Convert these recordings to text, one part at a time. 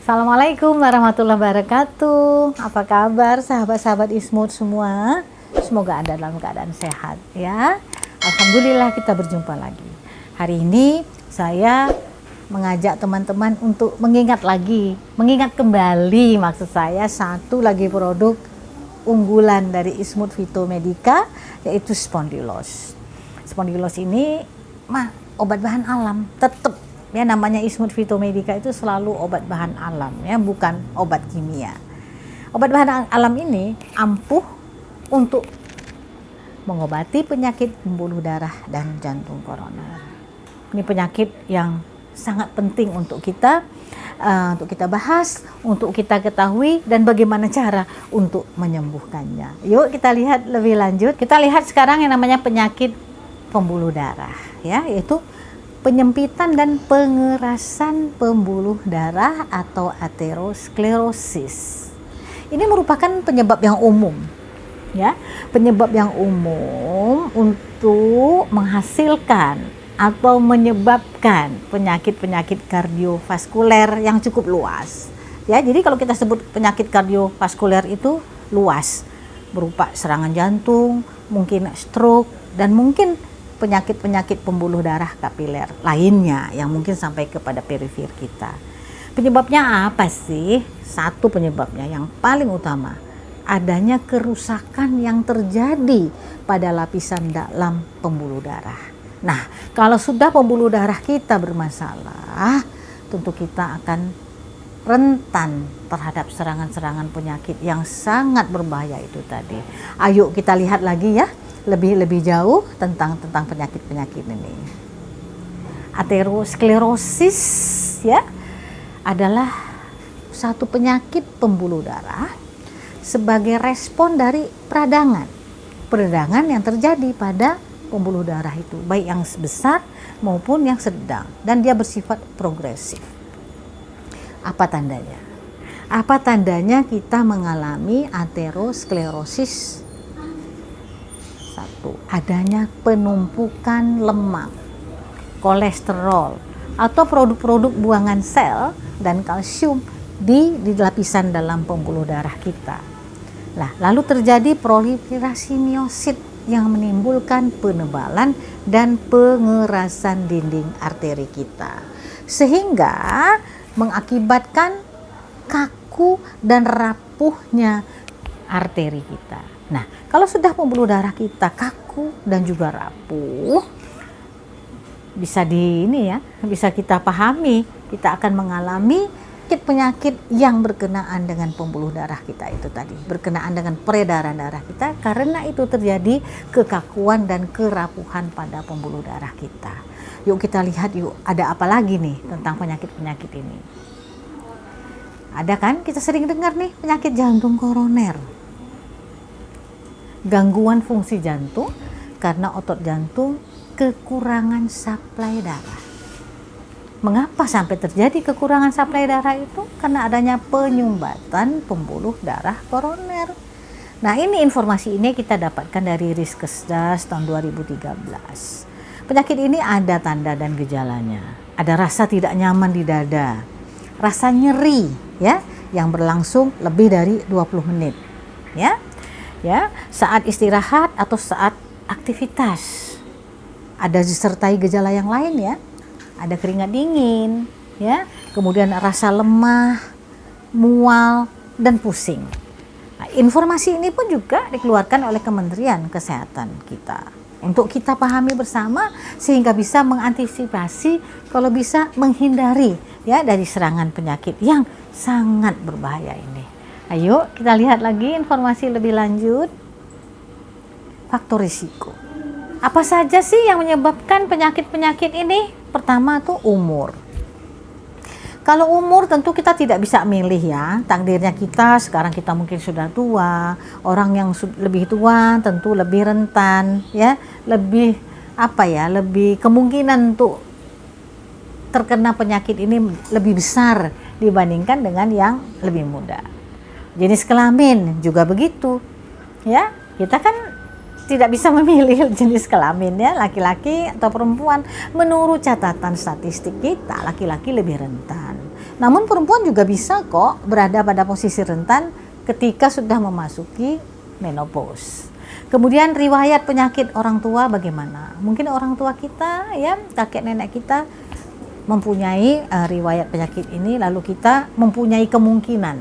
Assalamualaikum warahmatullahi wabarakatuh. Apa kabar sahabat-sahabat Ismut semua? Semoga Anda dalam keadaan sehat ya. Alhamdulillah kita berjumpa lagi. Hari ini saya mengajak teman-teman untuk mengingat kembali maksud saya satu lagi produk unggulan dari Ismut Phytomedica, yaitu Spondylos. Spondylos ini obat bahan alam, tetap ya, namanya Ismut Phytomedica itu selalu obat bahan alam ya, bukan obat kimia. Obat bahan alam ini ampuh untuk mengobati penyakit pembuluh darah dan jantung koroner. Ini penyakit yang sangat penting untuk kita bahas, untuk kita ketahui dan bagaimana cara untuk menyembuhkannya. Yuk kita lihat lebih lanjut. Kita lihat sekarang yang namanya penyakit pembuluh darah ya, yaitu penyempitan dan pengerasan pembuluh darah atau aterosklerosis. Ini merupakan penyebab yang umum ya, penyebab yang umum untuk menghasilkan atau menyebabkan penyakit-penyakit kardiovaskuler yang cukup luas. Ya, jadi kalau kita sebut penyakit kardiovaskuler itu luas, berupa serangan jantung, mungkin stroke, dan mungkin penyakit-penyakit pembuluh darah kapiler lainnya yang mungkin sampai kepada periferi kita. Penyebabnya apa sih? Satu penyebabnya yang paling utama, adanya kerusakan yang terjadi pada lapisan dalam pembuluh darah. Nah, kalau sudah pembuluh darah kita bermasalah, tentu kita akan rentan terhadap serangan-serangan penyakit yang sangat berbahaya itu tadi. Ayo kita lihat lagi ya, lebih jauh tentang penyakit-penyakit ini. Aterosklerosis ya adalah satu penyakit pembuluh darah sebagai respon dari peradangan yang terjadi pada pembuluh darah itu, baik yang besar maupun yang sedang, dan dia bersifat progresif. Apa tandanya? Apa tandanya kita mengalami aterosklerosis? Satu, adanya penumpukan lemak, kolesterol, atau produk-produk buangan sel dan kalsium di lapisan dalam pembuluh darah kita. Nah, lalu terjadi proliferasi miosit yang menimbulkan penebalan dan pengerasan dinding arteri kita, sehingga mengakibatkan kaku dan rapuhnya arteri kita. Nah, kalau sudah pembuluh darah kita kaku dan juga rapuh, bisa kita pahami, kita akan mengalami penyakit yang berkenaan dengan pembuluh darah kita itu tadi, berkenaan dengan peredaran darah kita, karena itu terjadi kekakuan dan kerapuhan pada pembuluh darah kita. Yuk kita lihat ada apa lagi nih tentang penyakit-penyakit ini. Ada kan, kita sering dengar nih penyakit jantung koroner, gangguan fungsi jantung karena otot jantung kekurangan suplai darah. Mengapa sampai terjadi kekurangan suplai darah itu? Karena adanya penyumbatan pembuluh darah koroner. Nah, informasi ini kita dapatkan dari Riskesdas tahun 2013. Penyakit ini ada tanda dan gejalanya. Ada rasa tidak nyaman di dada, rasa nyeri ya, yang berlangsung lebih dari 20 menit. Ya, saat istirahat atau saat aktivitas. Ada disertai gejala yang lain ya. Ada keringat dingin, ya, kemudian rasa lemah, mual, dan pusing. Nah, informasi ini pun juga dikeluarkan oleh Kementerian Kesehatan kita untuk kita pahami bersama sehingga bisa mengantisipasi, kalau bisa menghindari ya dari serangan penyakit yang sangat berbahaya ini. Ayo kita lihat lagi informasi lebih lanjut. Faktor risiko. Apa saja sih yang menyebabkan penyakit-penyakit ini? Pertama tuh umur. Kalau umur tentu kita tidak bisa milih ya, takdirnya kita sekarang kita mungkin sudah tua, orang yang lebih tua tentu lebih rentan ya, lebih kemungkinan untuk terkena penyakit ini lebih besar dibandingkan dengan yang lebih muda. Jenis kelamin juga begitu ya, kita kan tidak bisa memilih jenis kelamin ya, laki-laki atau perempuan. Menurut catatan statistik kita, laki-laki lebih rentan. Namun perempuan juga bisa kok berada pada posisi rentan ketika sudah memasuki menopause. Kemudian riwayat penyakit orang tua bagaimana? Mungkin orang tua kita, ya, kakek nenek kita mempunyai riwayat penyakit ini, lalu kita mempunyai kemungkinan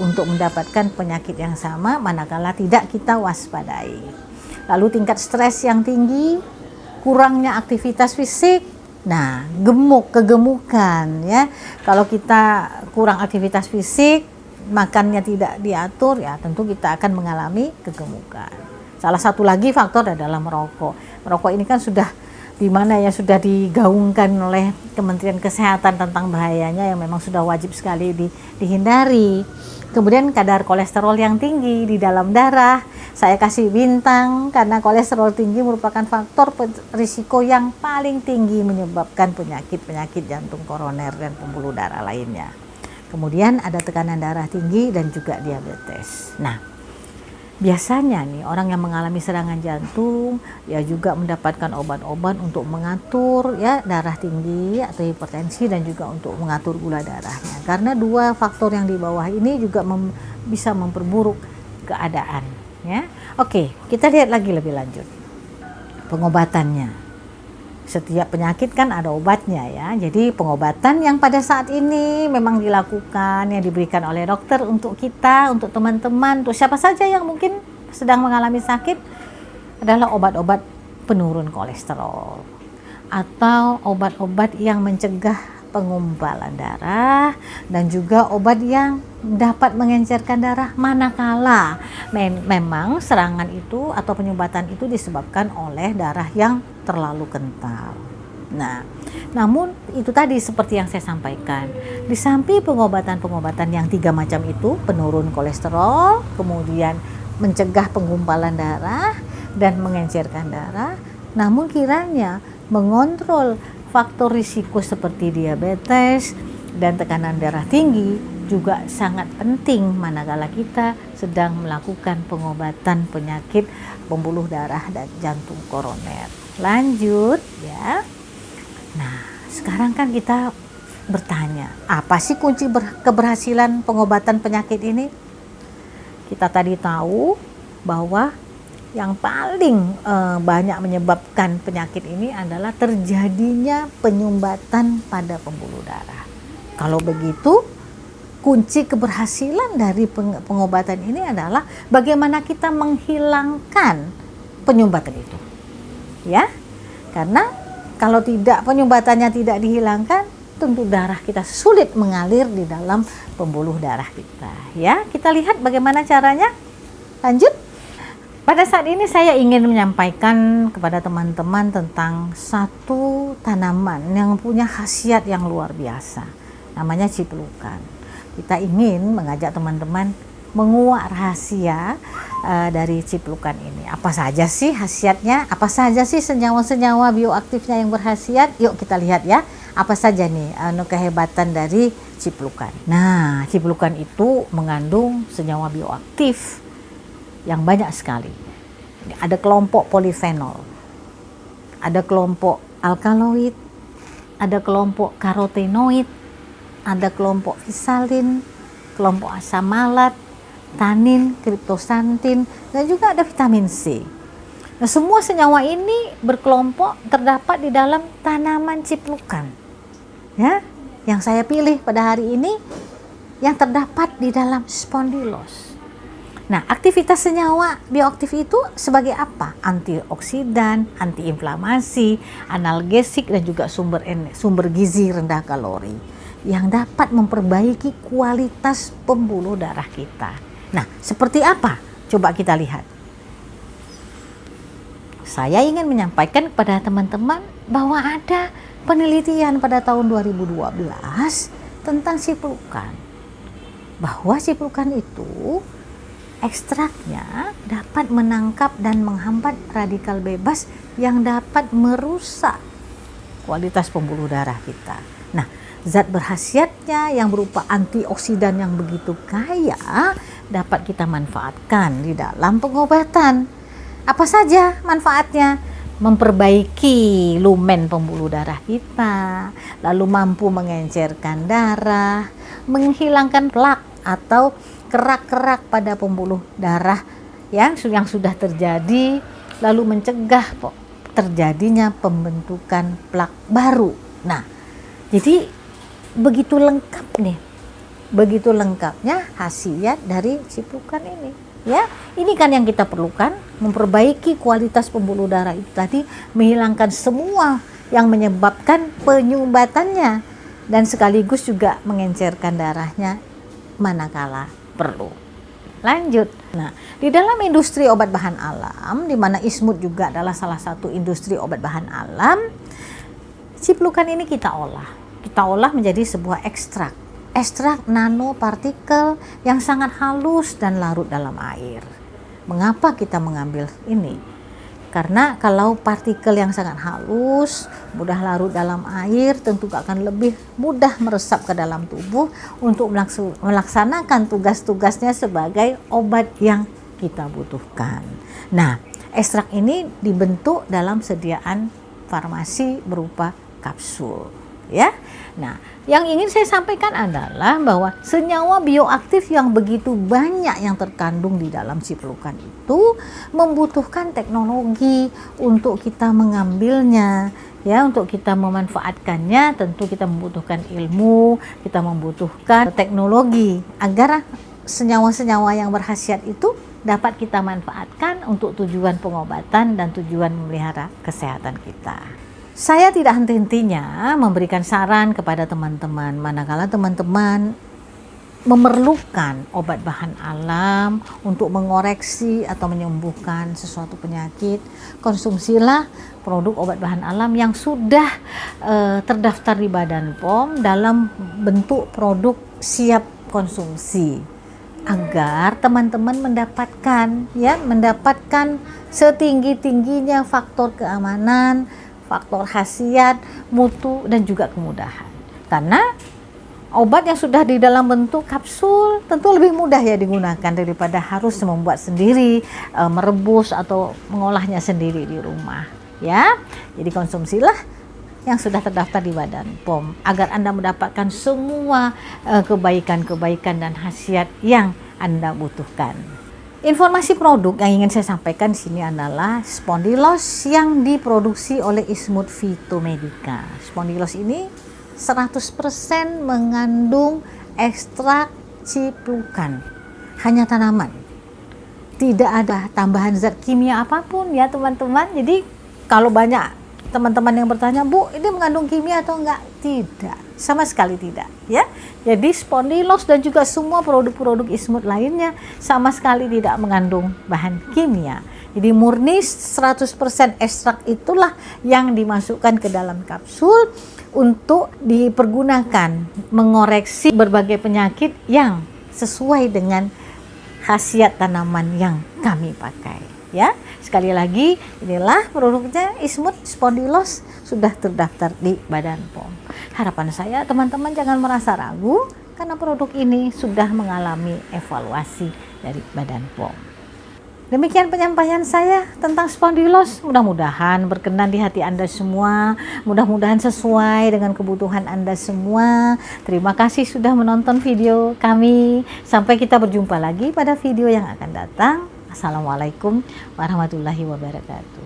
untuk mendapatkan penyakit yang sama manakala tidak kita waspadai. Lalu tingkat stres yang tinggi, kurangnya aktivitas fisik, nah kegemukan, ya. Kalau kita kurang aktivitas fisik, makannya tidak diatur, ya tentu kita akan mengalami kegemukan. Salah satu lagi faktor adalah merokok. Merokok ini kan sudah sudah digaungkan oleh Kementerian Kesehatan tentang bahayanya, yang memang sudah wajib sekali dihindari. Kemudian kadar kolesterol yang tinggi di dalam darah, saya kasih bintang karena kolesterol tinggi merupakan faktor risiko yang paling tinggi menyebabkan penyakit jantung koroner dan pembuluh darah lainnya. Kemudian ada tekanan darah tinggi dan juga diabetes. Nah, biasanya nih orang yang mengalami serangan jantung ya juga mendapatkan obat-obat untuk mengatur ya darah tinggi atau hipertensi, dan juga untuk mengatur gula darahnya. Karena dua faktor yang di bawah ini juga bisa memperburuk keadaan, ya. Oke, kita lihat lagi lebih lanjut. Pengobatannya. Setiap penyakit kan ada obatnya, ya. Jadi pengobatan yang pada saat ini memang dilakukan, yang diberikan oleh dokter untuk kita, untuk teman-teman, untuk siapa saja yang mungkin sedang mengalami sakit, adalah obat-obat penurun kolesterol atau obat-obat yang mencegah pengumpulan darah, dan juga obat yang dapat mengencerkan darah manakala memang serangan itu atau penyumbatan itu disebabkan oleh darah yang terlalu kental. Nah, namun itu tadi seperti yang saya sampaikan, di samping pengobatan-pengobatan yang 3 macam itu, penurun kolesterol, kemudian mencegah penggumpalan darah dan mengencerkan darah, namun kiranya mengontrol faktor risiko seperti diabetes dan tekanan darah tinggi juga sangat penting manakala kita sedang melakukan pengobatan penyakit pembuluh darah dan jantung koroner. Lanjut, ya. Nah, sekarang kan kita bertanya, apa sih kunci keberhasilan pengobatan penyakit ini? Kita tadi tahu bahwa yang paling banyak menyebabkan penyakit ini adalah terjadinya penyumbatan pada pembuluh darah. Kalau begitu, kunci keberhasilan dari pengobatan ini adalah bagaimana kita menghilangkan penyumbatan itu. Ya, karena kalau penyumbatannya tidak dihilangkan, tentu darah kita sulit mengalir di dalam pembuluh darah kita. Ya, kita lihat bagaimana caranya. Lanjut. Pada saat ini saya ingin menyampaikan kepada teman-teman tentang satu tanaman yang punya khasiat yang luar biasa. Namanya ciplukan. Kita ingin mengajak teman-teman menguak rahasia dari ciplukan ini. Apa saja sih khasiatnya? Apa saja sih senyawa-senyawa bioaktifnya yang berkhasiat? Yuk kita lihat ya. Apa saja nih kehebatan dari ciplukan. Nah, ciplukan itu mengandung senyawa bioaktif yang banyak sekali. Ada kelompok polifenol, ada kelompok alkaloid, ada kelompok karotenoid, ada kelompok fisalin, kelompok asam malat, tanin, kriptosantin, dan juga ada vitamin C. Nah, semua senyawa ini berkelompok terdapat di dalam tanaman ciplukan. Ya, yang saya pilih pada hari ini yang terdapat di dalam spondylos. Nah, aktivitas senyawa bioaktif itu sebagai apa? Antioksidan, antiinflamasi, analgesik, dan juga sumber gizi rendah kalori yang dapat memperbaiki kualitas pembuluh darah kita. Nah, seperti apa? Coba kita lihat. Saya ingin menyampaikan kepada teman-teman bahwa ada penelitian pada tahun 2012 tentang ciplukan. Bahwa ciplukan itu ekstraknya dapat menangkap dan menghambat radikal bebas yang dapat merusak kualitas pembuluh darah kita. Nah, zat berkhasiatnya yang berupa antioksidan yang begitu kaya dapat kita manfaatkan di dalam pengobatan. Apa saja manfaatnya? Memperbaiki lumen pembuluh darah kita, lalu mampu mengencerkan darah, menghilangkan plak atau kerak-kerak pada pembuluh darah yang sudah terjadi, lalu mencegah terjadinya pembentukan plak baru. Nah, jadi begitu lengkapnya khasiat dari ciplukan ini. Ya, ini kan yang kita perlukan, memperbaiki kualitas pembuluh darah itu tadi, menghilangkan semua yang menyebabkan penyumbatannya dan sekaligus juga mengencerkan darahnya manakala perlu. Lanjut. Nah, di dalam industri obat bahan alam, di mana Ismut juga adalah salah satu industri obat bahan alam, ciplukan ini kita olah menjadi sebuah ekstrak nanopartikel yang sangat halus dan larut dalam air. Mengapa kita mengambil ini? Karena kalau partikel yang sangat halus, mudah larut dalam air, tentu akan lebih mudah meresap ke dalam tubuh untuk melaksanakan tugas-tugasnya sebagai obat yang kita butuhkan. Nah, ekstrak ini dibentuk dalam sediaan farmasi berupa kapsul. Ya, nah, yang ingin saya sampaikan adalah bahwa senyawa bioaktif yang begitu banyak yang terkandung di dalam ciplukan itu membutuhkan teknologi untuk kita mengambilnya, ya, untuk kita memanfaatkannya. Tentu kita membutuhkan ilmu, kita membutuhkan teknologi agar senyawa-senyawa yang berkhasiat itu dapat kita manfaatkan untuk tujuan pengobatan dan tujuan memelihara kesehatan kita. Saya tidak henti-hentinya memberikan saran kepada teman-teman manakala teman-teman memerlukan obat bahan alam untuk mengoreksi atau menyembuhkan sesuatu penyakit. Konsumsilah produk obat bahan alam yang sudah terdaftar di Badan POM dalam bentuk produk siap konsumsi, agar teman-teman mendapatkan setinggi-tingginya faktor keamanan, faktor khasiat, mutu, dan juga kemudahan. Karena obat yang sudah di dalam bentuk kapsul tentu lebih mudah ya digunakan daripada harus membuat sendiri, merebus atau mengolahnya sendiri di rumah. Ya, jadi konsumsilah yang sudah terdaftar di Badan POM agar Anda mendapatkan semua kebaikan-kebaikan dan khasiat yang Anda butuhkan. Informasi produk yang ingin saya sampaikan di sini adalah Spondylos yang diproduksi oleh Ismut Phytomedica. Spondylos ini 100% mengandung ekstrak ciplukan, hanya tanaman. Tidak ada tambahan zat kimia apapun ya teman-teman. Jadi kalau banyak teman-teman yang bertanya, Bu, ini mengandung kimia atau enggak? Tidak, sama sekali tidak ya. Jadi Spondylos dan juga semua produk-produk Ismut lainnya sama sekali tidak mengandung bahan kimia. Jadi murni 100% ekstrak itulah yang dimasukkan ke dalam kapsul untuk dipergunakan mengoreksi berbagai penyakit yang sesuai dengan khasiat tanaman yang kami pakai. Ya, sekali lagi inilah produknya Ismut Spondylos sudah terdaftar di Badan POM. Harapan saya teman-teman jangan merasa ragu karena produk ini sudah mengalami evaluasi dari Badan POM. Demikian penyampaian saya tentang Spondylos. Mudah-mudahan berkenan di hati Anda semua, mudah-mudahan sesuai dengan kebutuhan Anda semua. Terima kasih sudah menonton video kami. Sampai kita berjumpa lagi pada video yang akan datang. Assalamualaikum warahmatullahi wabarakatuh.